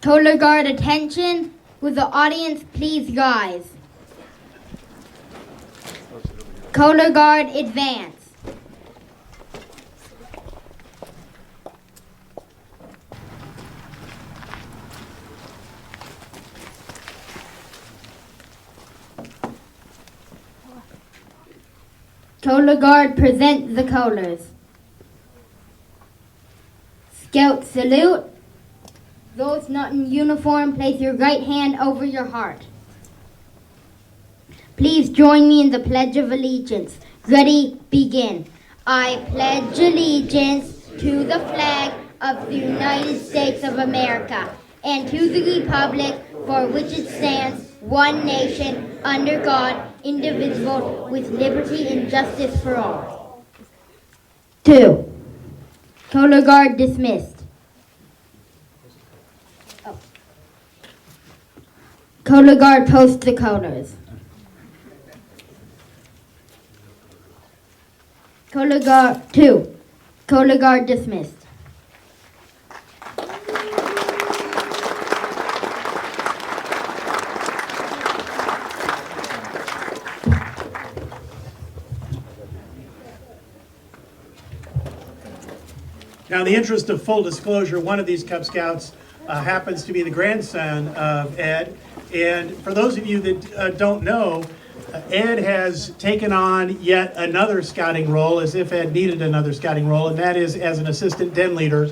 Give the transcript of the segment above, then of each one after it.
Color guard attention. Will the audience please rise? Color guard advance. Color guard present the colors. Scout salute. Those not in uniform, place your right hand over your heart. Please join me in the Pledge of Allegiance. Ready, begin. I pledge allegiance to the flag of the United States of America and to the republic for which it stands, one nation, under God, indivisible, with liberty and justice for all. 2. Color guard dismissed. Color guard post the colors. Color guard 2. Color guard dismissed. Now, in the interest of full disclosure, one of these Cub Scouts happens to be the grandson of Ed. And for those of you that don't know, Ed has taken on yet another scouting role, as if Ed needed another scouting role, and that is as an assistant den leader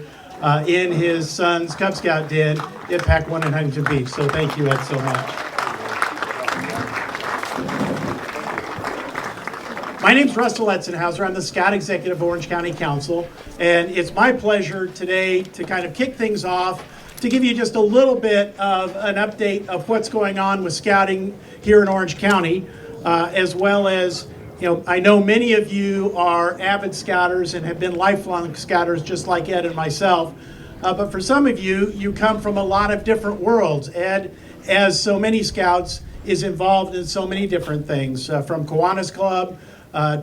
in his son's Cub Scout den at Pack 1 in Huntington Beach. So thank you, Ed, so much. My name's Russell Etzenhauser. I'm the Scout Executive of Orange County Council, and it's my pleasure today to kind of kick things off, to give you just a little bit of an update of what's going on with scouting here in Orange County, as well as, I know many of you are avid scouters and have been lifelong scouters just like Ed and myself, but for some of you, you come from a lot of different worlds. Ed, as so many scouts, is involved in so many different things, from Kiwanis Club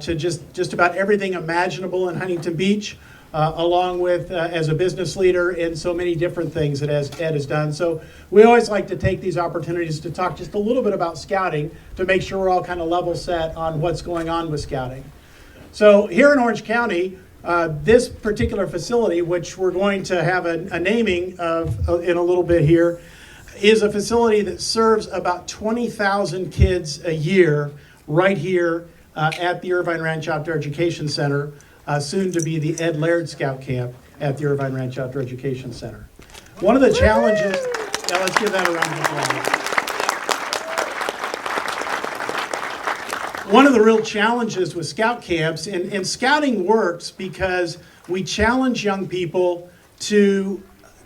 to just about everything imaginable in Huntington Beach, along with as a business leader in so many different things that Ed has done. So we always like to take these opportunities to talk just a little bit about scouting to make sure we're all kind of level set on what's going on with scouting. So here in Orange County, this particular facility, which we're going to have a naming of in a little bit here, is a facility that serves about 20,000 kids a year right here at the Irvine Ranch Outdoor Education Center, soon to be the Laird Scout Camp at the Irvine Ranch Outdoor Education Center. One of the challenges, let's give that a round of applause. One of the real challenges with scout camps, and scouting works because we challenge young people to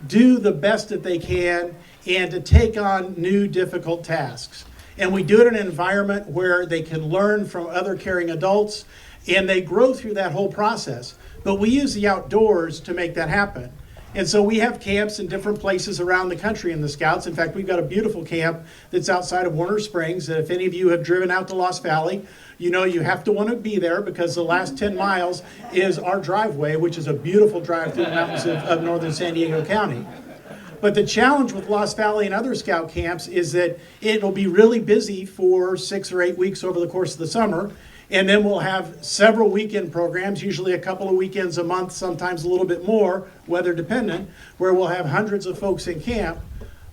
do the best that they can and to take on new difficult tasks. And we do it in an environment where they can learn from other caring adults, and they grow through that whole process. But we use the outdoors to make that happen. And so we have camps in different places around the country in the Scouts. In fact, we've got a beautiful camp that's outside of Warner Springs. If any of you have driven out to Lost Valley, you know you have to want to be there because the last 10 miles is our driveway, which is a beautiful drive through the mountains of northern San Diego County. But the challenge with Lost Valley and other scout camps is that it'll be really busy for 6 or 8 weeks over the course of the summer. And then we'll have several weekend programs, usually a couple of weekends a month, sometimes a little bit more, weather dependent, where we'll have hundreds of folks in camp.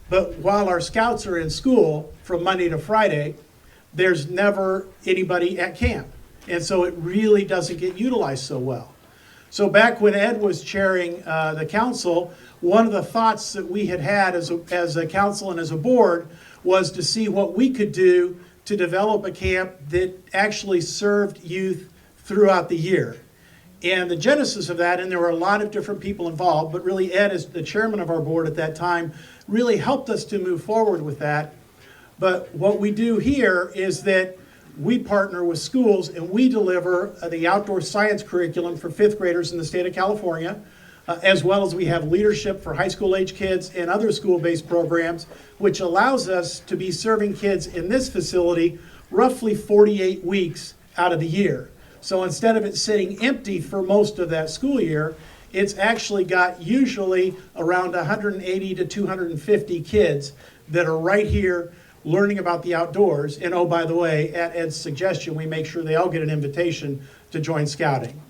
But while our scouts are in school from Monday to Friday, there's never anybody at camp. And so it really doesn't get utilized so well. So back when Ed was chairing the council, one of the thoughts that we had as a council and as a board was to see what we could do to develop a camp that actually served youth throughout the year. And the genesis of that, and there were a lot of different people involved, but really Ed, as the chairman of our board at that time, really helped us to move forward with that. But what we do here is that we partner with schools and we deliver the outdoor science curriculum for 5th graders in the state of California, as well as we have leadership for high school age kids and other school-based programs, which allows us to be serving kids in this facility roughly 48 weeks out of the year. So instead of it sitting empty for most of that school year, it's actually got usually around 180 to 250 kids that are right here learning about the outdoors. And oh, by the way, at Ed's suggestion, we make sure they all get an invitation to join Scouting.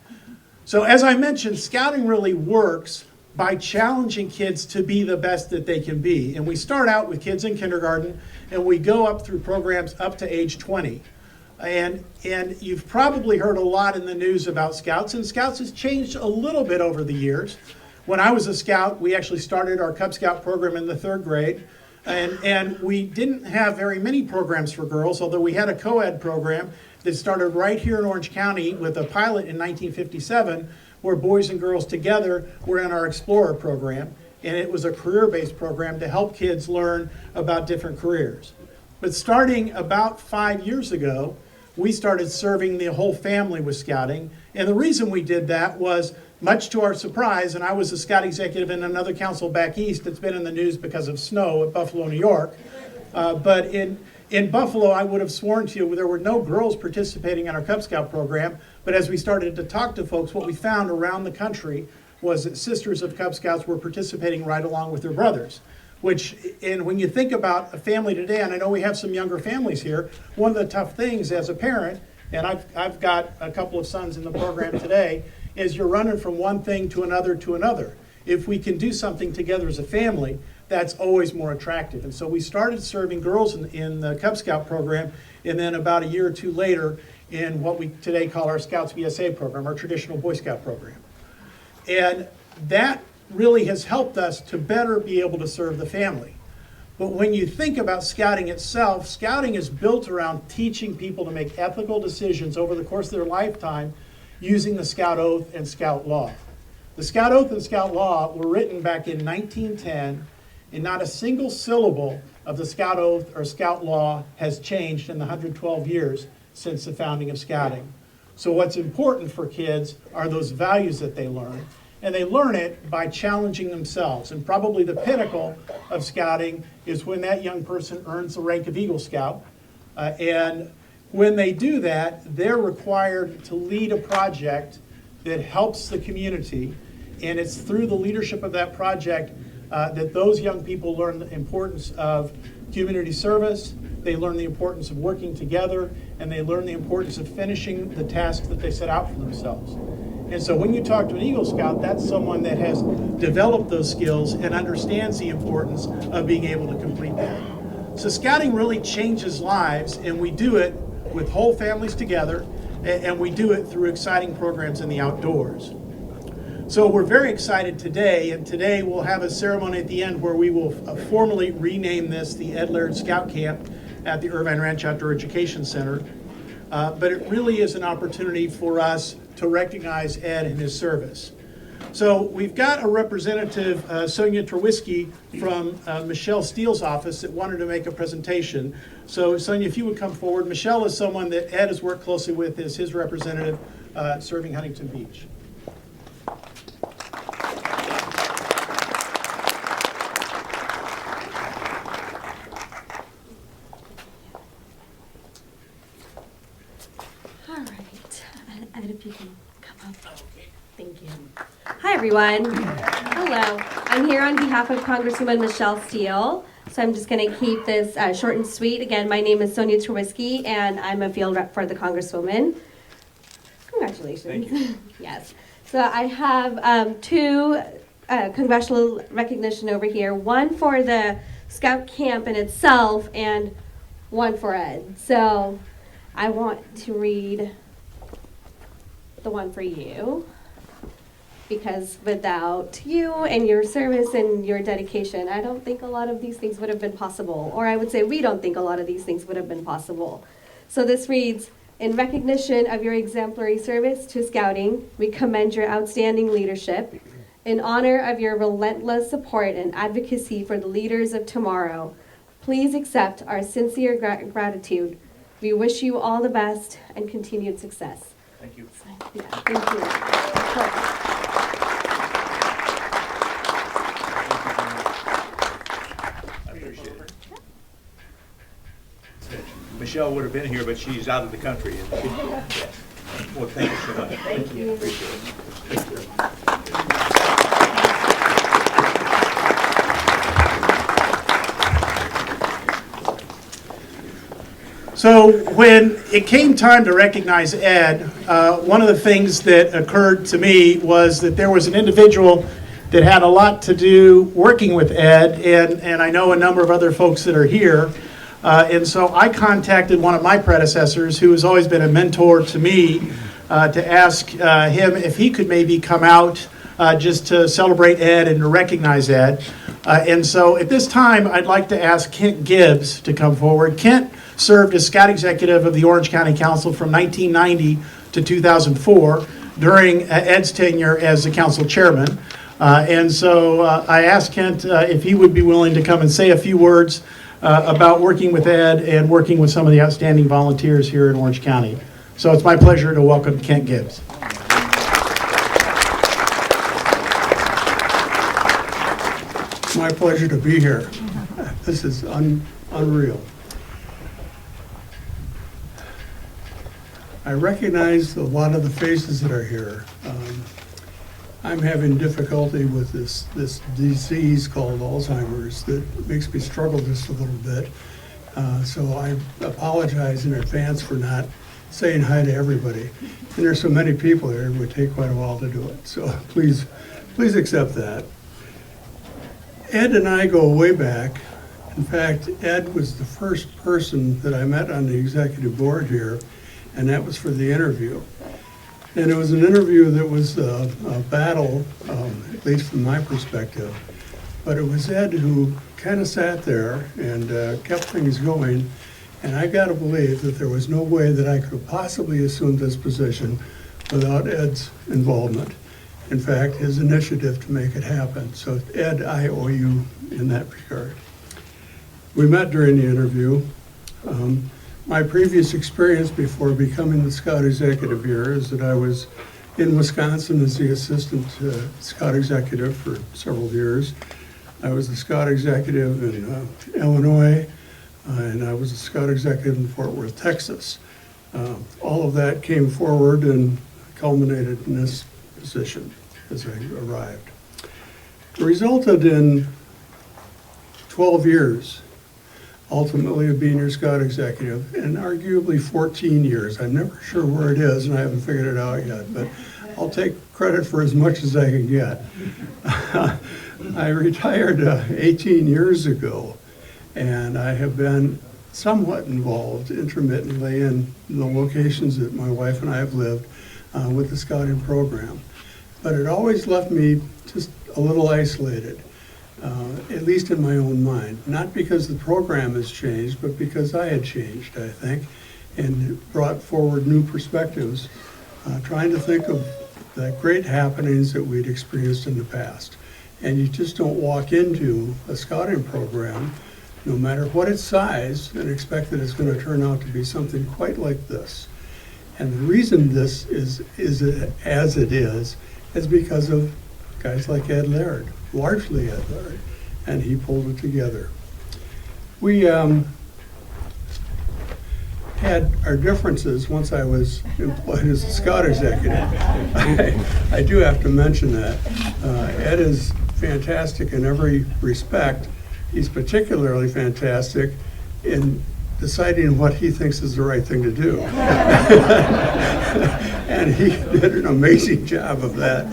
So as I mentioned, Scouting really works by challenging kids to be the best that they can be. And we start out with kids in kindergarten, and we go up through programs up to age 20. And you've probably heard a lot in the news about Scouts, and Scouts has changed a little bit over the years. When I was a Scout, we actually started our Cub Scout program in the 3rd grade, and we didn't have very many programs for girls, although we had a co-ed program that started right here in Orange County with a pilot in 1957, where boys and girls together were in our Explorer program, and it was a career-based program to help kids learn about different careers. But starting about 5 years ago, we started serving the whole family with Scouting, and the reason we did that was, much to our surprise, and I was a Scout executive in another council back east that's been in the news because of snow at Buffalo, New York, but in Buffalo, I would have sworn to you there were no girls participating in our Cub Scout program, but as we started to talk to folks, what we found around the country was that sisters of Cub Scouts were participating right along with their brothers. And when you think about a family today, and I know we have some younger families here, one of the tough things as a parent, and I've got a couple of sons in the program today, is you're running from one thing to another to another. If we can do something together as a family, that's always more attractive. And so we started serving girls in the Cub Scout program, and then about a year or two later in what we today call our Scouts BSA program, our traditional Boy Scout program. And that really has helped us to better be able to serve the family. But when you think about Scouting itself, Scouting is built around teaching people to make ethical decisions over the course of their lifetime using the Scout Oath and Scout Law. The Scout Oath and Scout Law were written back in 1910, and not a single syllable of the Scout Oath or Scout Law has changed in the 112 years since the founding of Scouting. So what's important for kids are those values that they learn, and they learn it by challenging themselves. And probably the pinnacle of Scouting is when that young person earns the rank of Eagle Scout. And when they do that, they're required to lead a project that helps the community, and it's through the leadership of that project that those young people learn the importance of community service, they learn the importance of working together, and they learn the importance of finishing the tasks that they set out for themselves. And so when you talk to an Eagle Scout, that's someone that has developed those skills and understands the importance of being able to complete that. So Scouting really changes lives, and we do it with whole families together, and we do it through exciting programs in the outdoors. So we're very excited today, and today we'll have a ceremony at the end where we will formally rename this the Laird Scout Camp at the Irvine Ranch Outdoor Education Center. But it really is an opportunity for us to recognize Ed and his service. So we've got a representative, Sonia Trawiski, from Michelle Steele's office that wanted to make a presentation. So Sonia, if you would come forward. Michelle is someone that Ed has worked closely with as his representative serving Huntington Beach. Ed, if you can come up. Thank you. Hi, everyone. Hello. I'm here on behalf of Congresswoman Michelle Steele. So I'm just going to keep this short and sweet. Again, my name is Sonia Trawiski, and I'm a field rep for the Congresswoman. Congratulations. Thank you. Yes. So I have two congressional recognition over here. One for the Scout Camp in itself, and one for Ed. So I want to read the one for you, because without you and your service and your dedication, I don't think a lot of these things would have been possible. Or I would say we don't think a lot of these things would have been possible. So this reads, in recognition of your exemplary service to Scouting, we commend your outstanding leadership. In honor of your relentless support and advocacy for the leaders of tomorrow, please accept our sincere gratitude. We wish you all the best and continued success. Thank you. Yeah, thank you. I appreciate it. Michelle would have been here, but she's out of the country. Well, thank you so much. Thank you. Appreciate it. So when it came time to recognize Ed, one of the things that occurred to me was that there was an individual that had a lot to do working with Ed, and I know a number of other folks that are here. And so I contacted one of my predecessors, who has always been a mentor to me, to ask him if he could maybe come out just to celebrate Ed and to recognize Ed. And so at this time, I'd like to ask Kent Gibbs to come forward. Kent served as Scout Executive of the Orange County Council from 1990 to 2004 during Ed's tenure as the council chairman. And so I asked Kent if he would be willing to come and say a few words about working with Ed and working with some of the outstanding volunteers here in Orange County. So it's my pleasure to welcome Kent Gibbs. It's my pleasure to be here. This is unreal. I recognize a lot of the faces that are here. I'm having difficulty with this disease called Alzheimer's that makes me struggle just a little bit. So I apologize in advance for not saying hi to everybody. And there's so many people here, it would take quite a while to do it. So please accept that. Ed and I go way back. In fact, Ed was the first person that I met on the executive board here, and that was for the interview. And it was an interview that was a battle, at least from my perspective. But it was Ed who kind of sat there and kept things going. And I got to believe that there was no way that I could have possibly assumed this position without Ed's involvement. In fact, his initiative to make it happen. So Ed, I owe you in that regard. We met during the interview. My previous experience before becoming the Scout Executive here is that I was in Wisconsin as the Assistant Scout Executive for several years. I was the Scout Executive in Illinois, and I was a Scout Executive in Fort Worth, Texas. All of that came forward and culminated in this position as I arrived. It resulted in 12 years ultimately of being your Scout Executive, and arguably 14 years. I'm never sure where it is, and I haven't figured it out yet, but I'll take credit for as much as I can get. I retired 18 years ago, and I have been somewhat involved intermittently in the locations that my wife and I have lived with the Scouting program. But it always left me just a little isolated. At least in my own mind, not because the program has changed, but because I had changed, I think, and brought forward new perspectives, trying to think of the great happenings that we'd experienced in the past. And you just don't walk into a scouting program, no matter what its size, and expect that it's going to turn out to be something quite like this. And the reason this is as it is because of guys like Ed Laird. Largely Ed Laird, and he pulled it together. We had our differences once I was employed as a Scout Executive. I do have to mention that. Ed is fantastic in every respect. He's particularly fantastic in deciding what he thinks is the right thing to do. And he did an amazing job of that.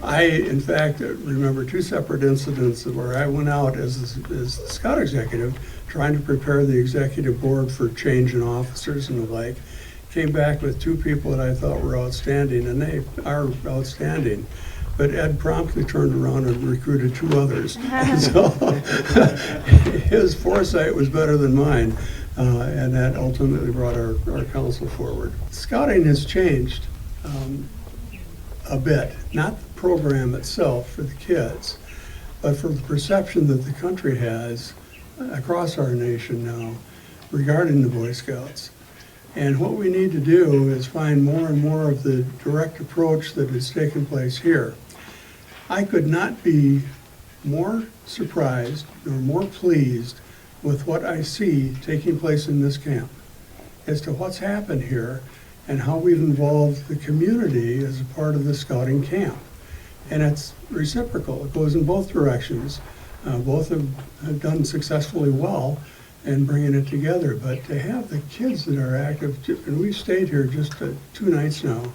I, in fact, remember two separate incidents where I went out as the Scout Executive trying to prepare the executive board for change in officers and the like. Came back with two people that I thought were outstanding, and they are outstanding. But Ed promptly turned around and recruited two others. So his foresight was better than mine, and that ultimately brought our council forward. Scouting has changed a bit, not the program itself for the kids, but for the perception that the country has across our nation now regarding the Boy Scouts. And what we need to do is find more and more of the direct approach that has taken place here. I could not be more surprised or more pleased with what I see taking place in this camp as to what's happened here and how we've involved the community as a part of the scouting camp. And it's reciprocal. It goes in both directions. Both have done successfully well, and bringing it together. But to have the kids that are active, and we've stayed here just 2 nights now,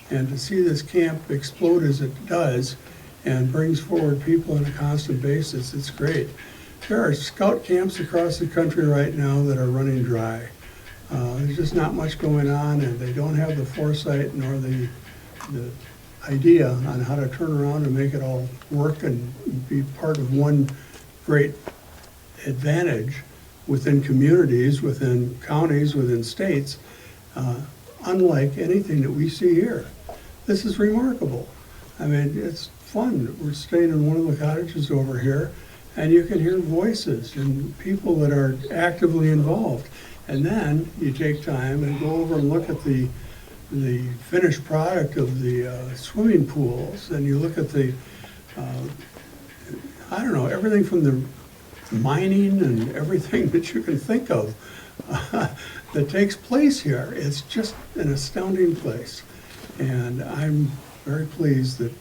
and to see this camp explode as it does and brings forward people on a constant basis, it's great. There are scout camps across the country right now that are running dry. There's just not much going on, and they don't have the foresight nor the idea on how to turn around and make it all work and be part of one great advantage within communities, within counties, within states, unlike anything that we see here. This is remarkable. I mean, it's fun. We're staying in one of the cottages over here, and you can hear voices and people that are actively involved. And then you take time and go over and look at the finished product of the swimming pools, and you look at the, I don't know, everything from the mining and everything that you can think of that takes place here. It's just an astounding place. And I'm very pleased that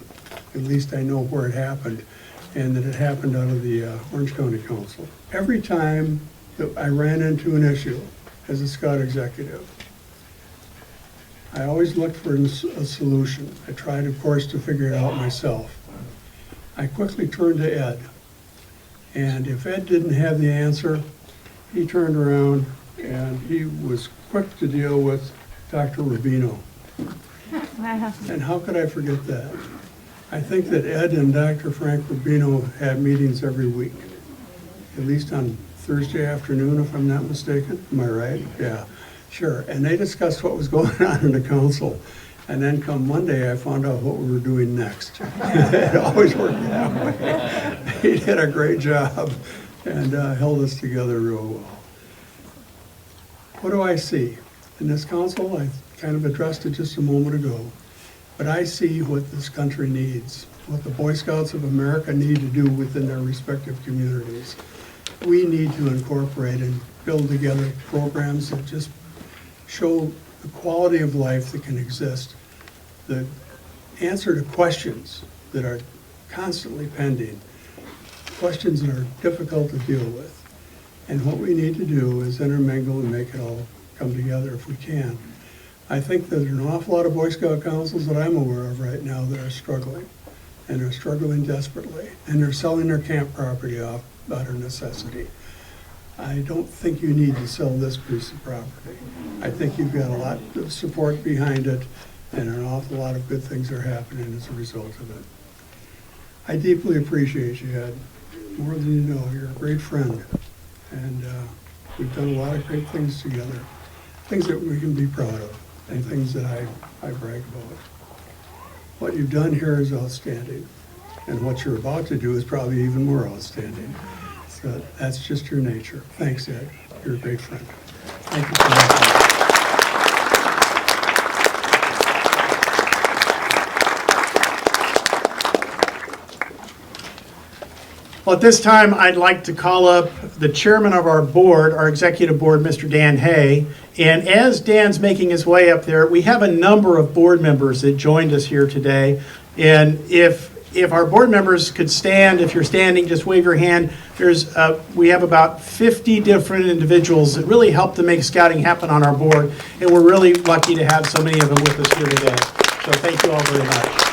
at least I know where it happened, and that it happened out of the Orange County Council. Every time that I ran into an issue as a Scout executive, I always looked for a solution. I tried, of course, to figure it out myself. I quickly turned to Ed. And if Ed didn't have the answer, he turned around and he was quick to deal with Dr. Rubino. And how could I forget that? I think that Ed and Dr. Frank Rubino had meetings every week, at least on Thursday afternoon, if I'm not mistaken. Am I right? Yeah, sure. And they discussed what was going on in the council. And then come Monday, I found out what we were doing next. It always worked that way. He did a great job and held us together real well. What do I see? In this council, I kind of addressed it just a moment ago, but I see what this country needs, what the Boy Scouts of America need to do within their respective communities. We need to incorporate and build together programs that just show the quality of life that can exist, the answer to questions that are constantly pending, questions that are difficult to deal with. And what we need to do is intermingle and make it all come together if we can. I think that there are an awful lot of Boy Scout councils that I'm aware of right now that are struggling, and they're struggling desperately, and they're selling their camp property off out of necessity. I don't think you need to sell this piece of property. I think you've got a lot of support behind it, and an awful lot of good things are happening as a result of it. I deeply appreciate you, Ed. More than you know, you're a great friend, and we've done a lot of great things together, things that we can be proud of, and things that I brag about. What you've done here is outstanding, and what you're about to do is probably even more outstanding. So that's just your nature. Thanks, Ed. You're a great friend. Thank you so much. Well, at this time, I'd like to call up the chairman of our board, our executive board, Mr. Dan Hay. And as Dan's making his way up there, we have a number of board members that joined us here today. And if our board members could stand, if you're standing, just wave your hand. We have about 50 different individuals that really help to make scouting happen on our board. And we're really lucky to have so many of them with us here today. So thank you all very much.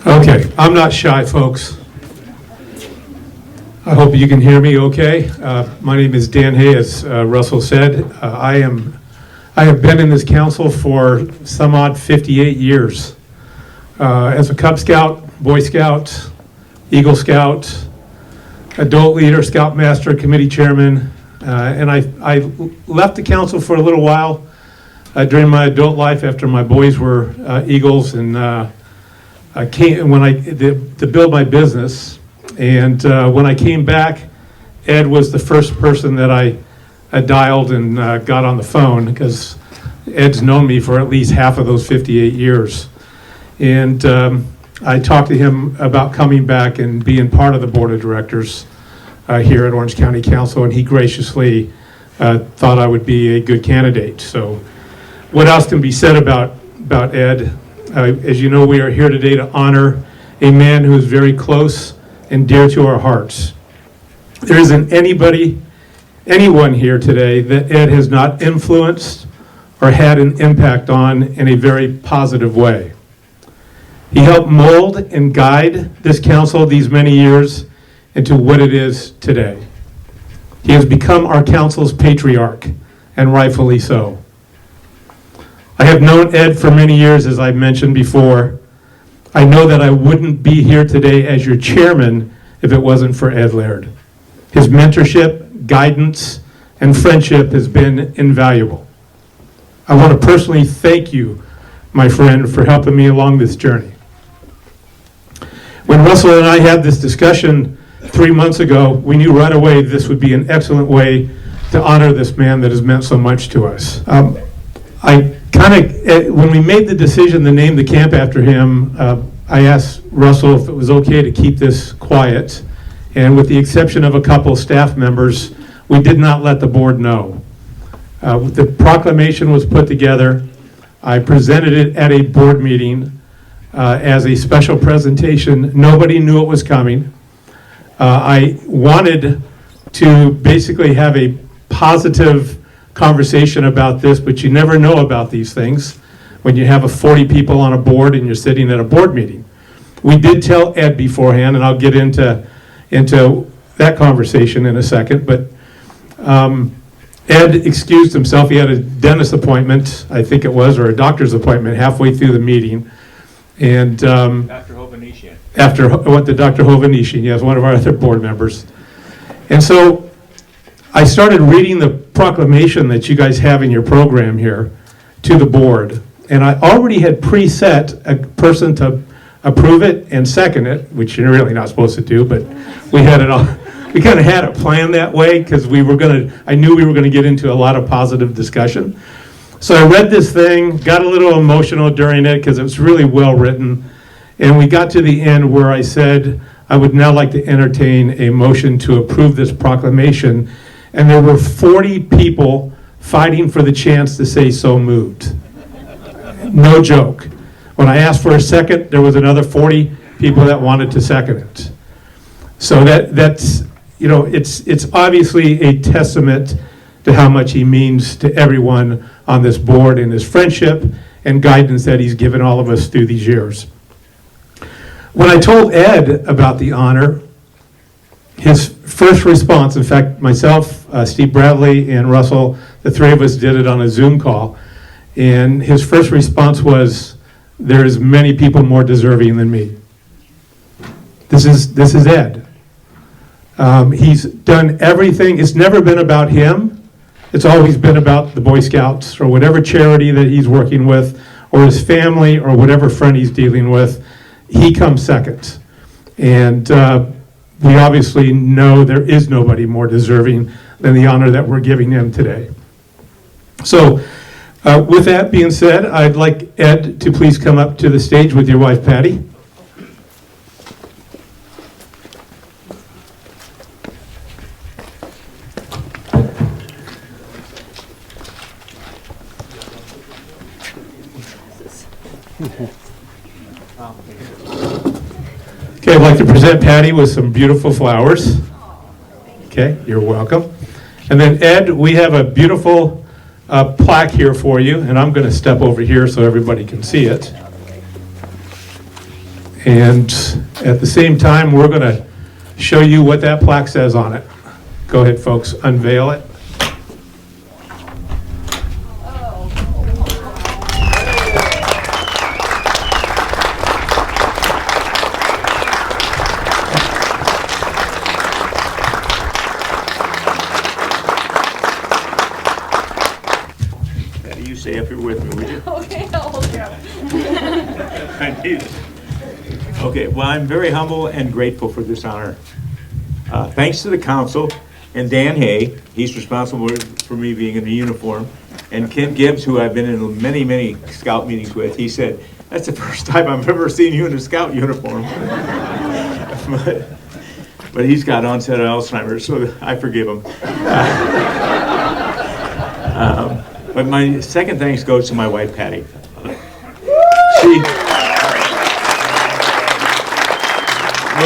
Okay, I'm not shy, folks. I hope you can hear me okay. My name is Dan Hay, as Russell said. I have been in this council for some odd 58 years. As a Cub Scout, Boy Scout, Eagle Scout, adult leader, Scoutmaster, committee chairman, and I left the council for a little while during my adult life after my boys were Eagles, and I came to build my business, and when I came back, Ed was the first person that I dialed and got on the phone, because Ed's known me for at least half of those 58 years. And I talked to him about coming back and being part of the board of directors here at Orange County Council, and he graciously thought I would be a good candidate. So what else can be said about Ed? As you know, we are here today to honor a man who is very close and dear to our hearts. There isn't anyone here today that Ed has not influenced or had an impact on in a very positive way. He helped mold and guide this council these many years into what it is today. He has become our council's patriarch, and rightfully so. I have known Ed for many years, as I mentioned before. I know that I wouldn't be here today as your chairman if it wasn't for Ed Laird. His mentorship, guidance, and friendship has been invaluable. I want to personally thank you, my friend, for helping me along this journey. When Russell and I had this discussion 3 months ago, we knew right away this would be an excellent way to honor this man that has meant so much to us. When we made the decision to name the camp after him, I asked Russell if it was okay to keep this quiet, and with the exception of a couple staff members, we did not let the board know. The proclamation was put together. I presented it at a board meeting as a special presentation. Nobody knew it was coming. I wanted to basically have a positive conversation about this, but you never know about these things when you have 40 people on a board and you're sitting at a board meeting. We did tell Ed beforehand, and I'll get into that conversation in a second, but Ed excused himself. He had a dentist appointment, I think it was, or a doctor's appointment halfway through the meeting. And Dr. Hovanesian. after I went to Dr. Hovanesian, yes, one of our other board members. And so I started reading the proclamation that you guys have in your program here to the board. And I already had preset a person to approve it and second it, which you're really not supposed to do, but we had it all. We kind of had it planned that way because I knew we were going to get into a lot of positive discussion. So I read this thing, got a little emotional during it because it was really well written. And we got to the end where I said, I would now like to entertain a motion to approve this proclamation. And there were 40 people fighting for the chance to say so moved. No joke. When I asked for a second, there was another 40 people that wanted to second it. So that's, it's obviously a testament to how much he means to everyone on this board and his friendship and guidance that he's given all of us through these years. When I told Ed about the honor, his first response, in fact, myself, Steve Bradley, and Russell, the three of us did it on a Zoom call, and his first response was, there's many people more deserving than me. This is Ed. He's done everything. It's never been about him. It's always been about the Boy Scouts or whatever charity that he's working with or his family or whatever friend he's dealing with. He comes second. And we obviously know there is nobody more deserving than the honor that we're giving him today. So with that being said, I'd like Ed to please come up to the stage with your wife, Patty. Okay, I'd like to present Patty with some beautiful flowers. Okay, you're welcome. And then Ed, we have a beautiful plaque here for you, and I'm going to step over here so everybody can see it. And at the same time, we're going to show you what that plaque says on it. Go ahead, folks, unveil it. Stay up here with me, would you? Okay, I'll hold you. I need it. Okay, well, I'm very humble and grateful for this honor. Thanks to the council and Dan Hay, he's responsible for me being in the uniform, and Ken Gibbs, who I've been in many, many scout meetings with. He said, that's the first time I've ever seen you in a scout uniform. but he's got onset Alzheimer's, so I forgive him. But my second thanks goes to my wife, Patty.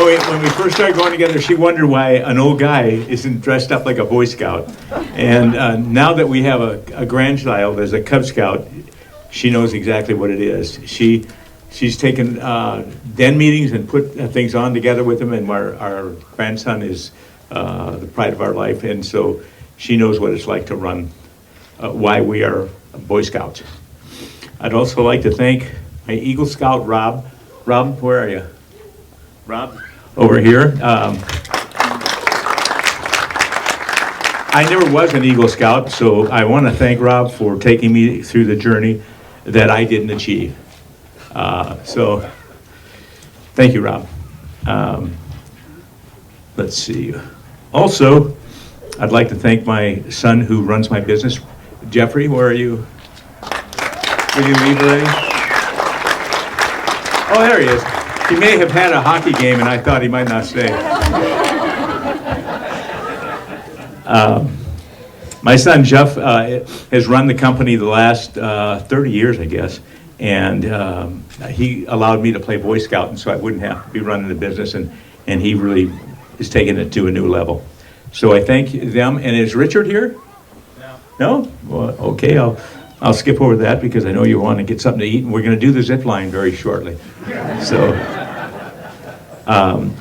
when we first started going together, she wondered why an old guy isn't dressed up like a Boy Scout. And now that we have a grandchild as a Cub Scout, she knows exactly what it is. She's taken den meetings and put things on together with them, and our grandson is the pride of our life, and so she knows what it's like to run, why we are Boy Scouts. I'd also like to thank my Eagle Scout, Rob. Rob, where are you? Rob, over here. I never was an Eagle Scout, so I want to thank Rob for taking me through the journey that I didn't achieve. So, thank you, Rob. Let's see. Also, I'd like to thank my son who runs my business. Jeffrey, where are you? Will you leave already? Oh, there he is. He may have had a hockey game and I thought he might not stay. My son Jeff has run the company the last 30 years, I guess, and he allowed me to play Boy Scout, and so I wouldn't have to be running the business, and he really is taking it to a new level. So I thank them. And is Richard here? No. No? Well, okay, I'll skip over that because I know you want to get something to eat, and we're going to do the zip line very shortly. So,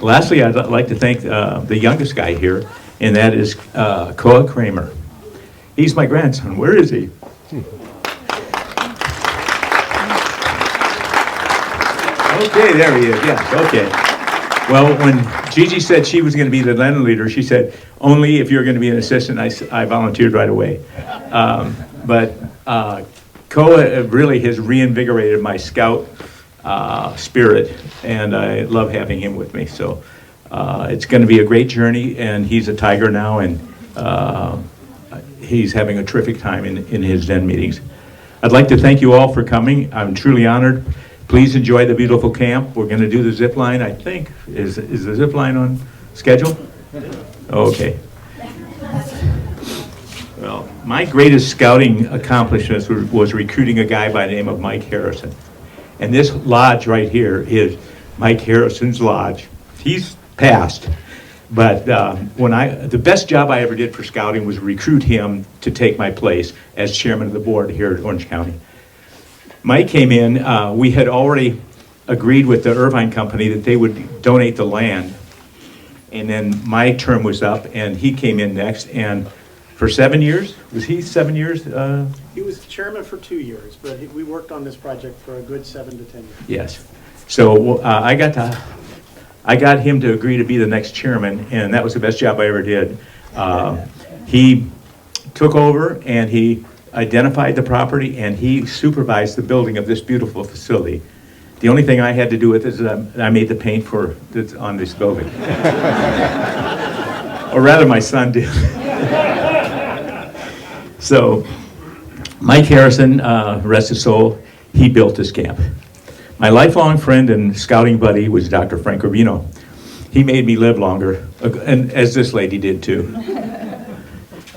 lastly, I'd like to thank the youngest guy here, and that is Koa Kramer. He's my grandson. Where is he? Okay, there he is. Yes, okay. Well, when Gigi said she was going to be the Lennon leader, she said, only if you're going to be an assistant. I volunteered right away. But Koa really has reinvigorated my scout spirit, and I love having him with me. So it's going to be a great journey, and he's a Tiger now, and he's having a terrific time in his den meetings. I'd like to thank you all for coming. I'm truly honored. Please enjoy the beautiful camp. We're going to do the zip line, I think. Is the zip line on schedule? Okay. Well, my greatest scouting accomplishment was recruiting a guy by the name of Mike Harrison. And this lodge right here is Mike Harrison's lodge. He's passed. But the best job I ever did for scouting was recruit him to take my place as chairman of the board here at Orange County. Mike came in, we had already agreed with the Irvine company that they would donate the land. And then my term was up and he came in next, and for 7 years, was he 7 years? He was chairman for 2 years, but we worked on this project for a good 7 to 10 years. Yes. So I got him to agree to be the next chairman, and that was the best job I ever did. He took over and he identified the property and he supervised the building of this beautiful facility. The only thing I had to do with it is I made the paint on this building. Or rather, my son did. So, Mike Harrison, rest his soul, he built this camp. My lifelong friend and scouting buddy was Dr. Frank Rubino. He made me live longer, and as this lady did too.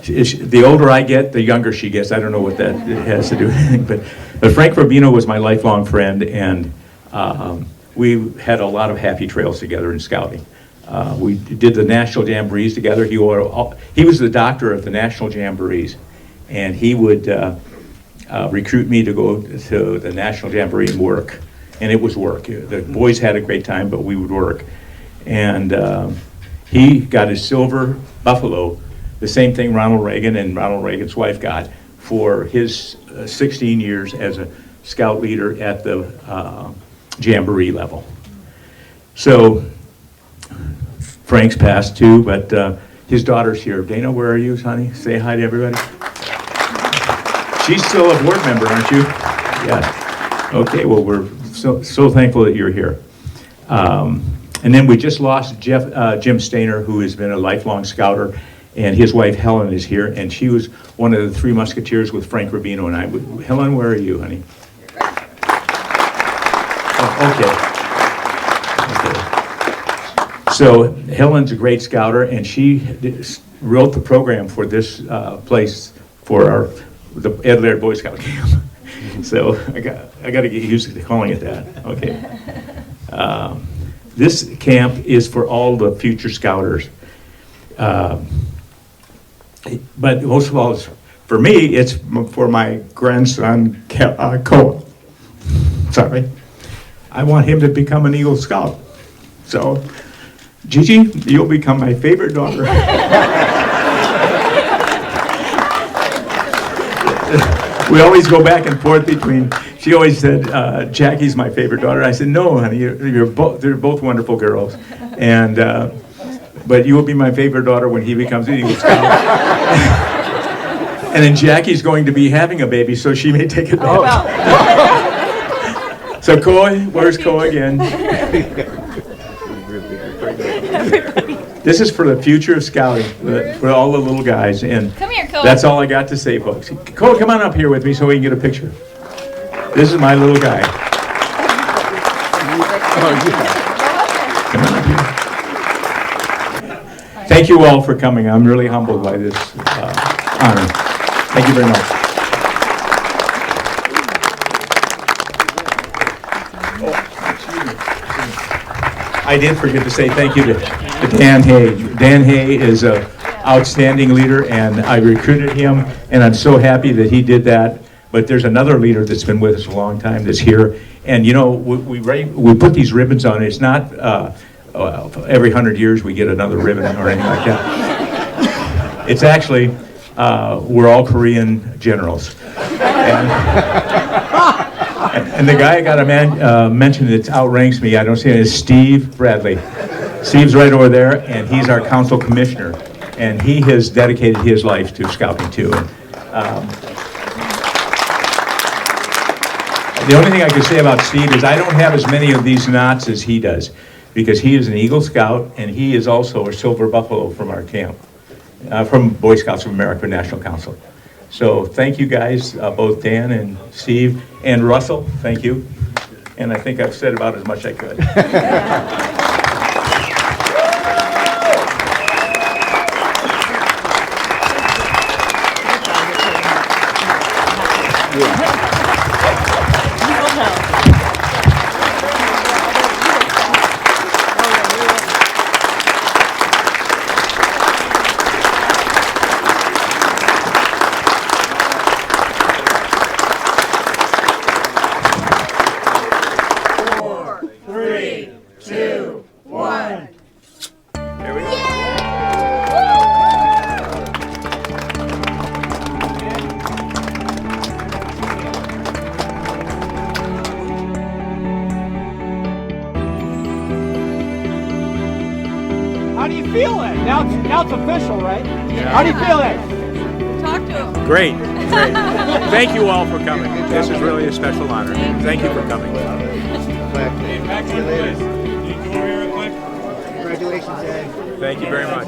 The older I get, the younger she gets. I don't know what that has to do with anything, but Frank Rubino was my lifelong friend, and we had a lot of happy trails together in scouting. We did the National Jamborees together. He was the doctor of the National Jamborees, and he would recruit me to go to the National Jamboree and work, and it was work. The boys had a great time, but we would work. And he got his silver buffalo, the same thing Ronald Reagan and Ronald Reagan's wife got for his 16 years as a scout leader at the Jamboree level. So Frank's passed too, but his daughter's here. Dana, where are you, honey? Say hi to everybody. She's still a board member, aren't you? Yeah. Okay, well, we're so thankful that you're here. And then we just lost Jim Stainer, who has been a lifelong scouter, and his wife Helen is here, and she was one of the Three Musketeers with Frank Rubino and I. Helen, where are you, honey? Oh, okay. So Helen's a great scouter, and she wrote the program for this place for the Ed Laird Boy Scout Camp. So I got to get used to calling it that. Okay. this camp is for all the future scouters. But most of all, for me, it's for my grandson, Cole. Sorry. I want him to become an Eagle Scout. So, Gigi, you'll become my favorite daughter. We always go back and forth between, she always said, Jackie's my favorite daughter. I said, no, honey, they're both wonderful girls. And, but you will be my favorite daughter when he becomes an Eagle Scout. And then Jackie's going to be having a baby, so she may take it back. So Coy, where's Coy again? This is for the future of scouting, for all the little guys. And Come here, Coy. that's all I got to say, folks. Coy, come on up here with me so we can get a picture. This is my little guy. Come on up here. Thank you all for coming. I'm really humbled by this honor. Thank you very much. I did forget to say thank you to Dan Hay. Dan Hay is an outstanding leader, and I recruited him, and I'm so happy that he did that. But there's another leader that's been with us a long time that's here, and you know, we put these ribbons on. It's not every 100 years we get another ribbon or anything like that. It's actually we're all Korean generals. And the guy I got to mention that outranks me, I don't see it, is Steve Bradley. Steve's right over there, and he's our council commissioner. And he has dedicated his life to scouting too. The only thing I can say about Steve is I don't have as many of these knots as he does, because he is an Eagle Scout, and he is also a Silver Buffalo from our camp, from Boy Scouts of America National Council. So thank you guys, both Dan and Steve, and Russell, thank you. And I think I've said about as much as I could. How do you feel it? Now it's official, right? Yeah. How do you feel it? Talk to him. Great. Thank you all for coming. This is really a special honor. Thank you for coming. Congratulations, Ed. Thank you very much.